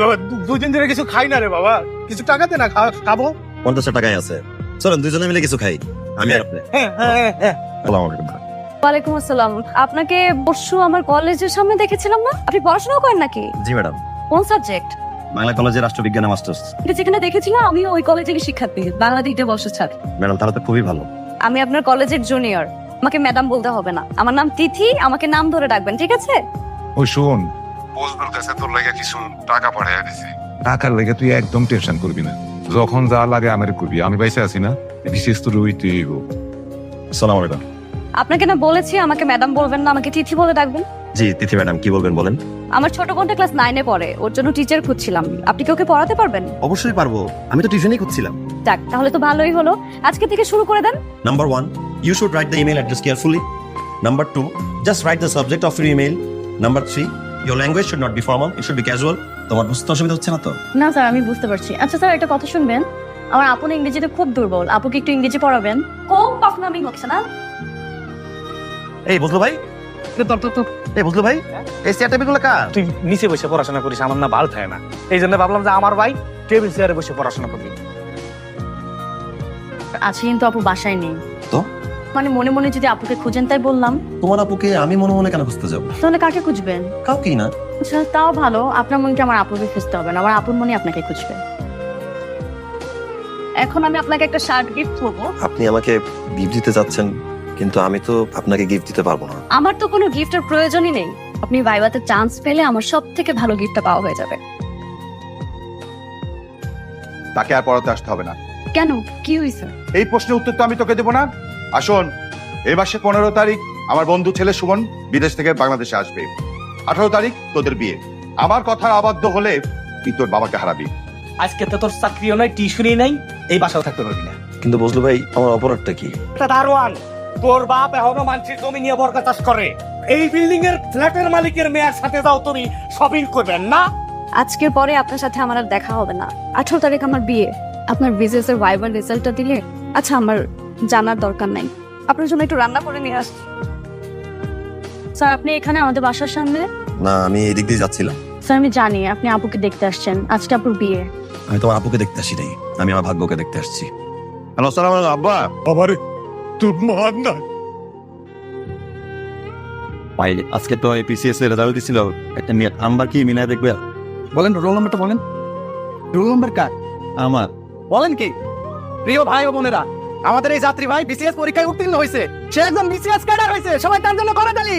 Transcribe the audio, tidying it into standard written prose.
বাবা, দুদিন ধরে কিছু খাই না রে বাবা, কিছু টাকা দে না, খাবো। 50 টাকাই আছে, চলেন দুজনে মিলে কিছু খাই। আমি আর আপনি। হ্যাঁ হ্যাঁ হ্যাঁ। আসসালামু আলাইকুম। ওয়ালাইকুম আসসালাম। আপনাকে পরশু আমার কলেজের সামনে দেখেছিলাম না? আপনি পড়াশোনা করেন নাকি? জি ম্যাডাম, কোন সাবজেক্ট? বাংলা কলেজের রাষ্ট্রবিজ্ঞানে মাস্টার্স। যেখানে দেখেছিলাম আমি ওই কলেজের শিক্ষার্থী, বাংলা দিকটা বর্ষের ছাত্র। ম্যাডাম তাহলে তো খুবই ভালো। আমি আপনার কলেজের জুনিয়র। আমাকে ম্যাডাম বলতে হবে না, আমার নাম তিথি, আমাকে নাম ধরে ডাকবেন, ঠিক আছে? ওই শোন, বজবুর কাছে তোর লাগে কিছু টাকা পাঠাইয়া দিছে। টাকার লেগে তুই একদম টেনশন করবি না, যখন যা লাগে আমার করবি। আমি বাইসে আছি না, বিশেষ তো রইতেই গো। আসসালামু আলাইকুম। আপনাকে না বলেছি আমাকে ম্যাডাম বলবেন না, আমাকে তিথি বলে ডাকবেন। জি তিথি ম্যাডাম, কি বলবেন বলেন। আমার ছোট বোনটা ক্লাস 9-এ পড়ে, ওর জন্য টিচার খুঁজছিলাম। আপনি কি ওকে পড়াতে পারবেন? অবশ্যই পারবো, আমি তো টিউশনই খুঁজছিলাম। যাক, তাহলে তো ভালোই হলো। আজকে থেকে শুরু করে দেন। Number 1, you should write the email address carefully. Number 2, just write the subject of your email. Number 3, your language should not be formal, it should be casual. তোমার বুঝতে অসুবিধা হচ্ছে না তো? না স্যার, আমি বুঝতে পারছি। আচ্ছা স্যার, একটা কথা শুনবেন, আমার আপু না ইংরেজিতে খুব দুর্বল, আপুকে একটু ইংরেজি পড়াবেন। খুব পাকনামি হচ্ছে না? এই বুঝলো ভাই, এই বুঝলো ভাই, এই চেয়ার টেবিল গুলো কার? তুই নিচে বসে পড়াশোনা করিস, আমার না ভালো থাকে না, এই জন্য ভাবলাম যে আমার ভাই টেবিল চেয়ারে বসে পড়াশোনা করবি। আছে কিন্তু আপু বাসায় নেই। তো? মানে মনে মনে যদি আপুকে খুঁজেন তাই বললাম। তোমার আপুকে আমি মনে মনে কেন খুঁজতে যাবো? তাহলে কাকে খুঁজবেন? কাউকেই না। আচ্ছা তাও ভালো, আপনার মনকে আমার আপুকে খুঁজতে হবে না, আমার আপুর মনে আপনাকে খুঁজবে। এখন আমি আপনাকে একটা শার্ট গিফট করবো। আপনি আমাকে গিফট দিতে যাচ্ছেন, কিন্তু আমি তো আপনাকে গিফট দিতে পারবো না। আমার তো কোনো গিফটের প্রয়োজনই নেই। আপনি ভাইভাতে চান্স পেলে আমার সব থেকে ভালো গিফটটা পাওয়া হয়ে যাবে। তাকে আর পড়াতে আসতে হবে না। কেন, কি হয়েছে? এই প্রশ্নের উত্তর তো আমি তোকে দেবো না। আসুন, এই মাসে 15 তারিখ আমার বন্ধু ছেলে সুমন বিদেশ থেকে বাংলাদেশে আসবে। 18 তারিখ তোদের বিয়ে। আমার কথার আবদ্ধ হলে তুই তোর বাবাকে হারাবি। আজকে তো তোর চাকরিও নাই, টিউশনই নাই, এই বাসাও থাকতে পারবি না। কিন্তু বুঝলো ভাই, আমার অপরাধটা কি? দারোয়ান, তোর বাপ এখনো মানুষের জমি নিয়ে বরকা চাষ করে। এই বিল্ডিং এর ফ্ল্যাটের মালিকের মেয়ের সাথে যাও তুমি শপিং করবেন না? আজকের পরে আপনার সাথে আমার আর দেখা হবে না। 18 তারিখ আমার বিয়ে। আপনার বিজনেস এর ভাইবার রেজাল্টটা দিলে। আচ্ছা, আমার জানার দরকার নাই, আপনার জন্য একটু রান্না করে নিয়ে আসছি। স্যার, আপনি এখানে আমাদের বাসার সামনে? না, আমি এদিক দিয়ে যাচ্ছিলাম। স্যার, আমি জানি আপনি আপুকে দেখতে আসছেন, আজকে আপুর বিয়ে। আমি তোমার আপুকে দেখতে আসি নাই, আমি আমার ভাগ্যকে দেখতে আসছি। হ্যালো, আসসালামু আলাইকুম আব্বা। বাবারে, তোর মান না। ভাই আজকে তো পিসিএস এর রেজাল্ট দিছিল, একটা মেয়ে নাম্বার কি মিলায় দেখবে? বলেন, রোল নাম্বারটা বলেন। রোল নাম্বার কার? আমার। বলেন কি? প্রিয় ভাই ও বোনেরা, আমাদের এই যাত্রী ভাই বিসিএস পরীক্ষায় উত্তীর্ণ হয়েছে। সে একজন বিসিএস ক্যাডার হয়েছে, সবাই তার জন্য করে তালি।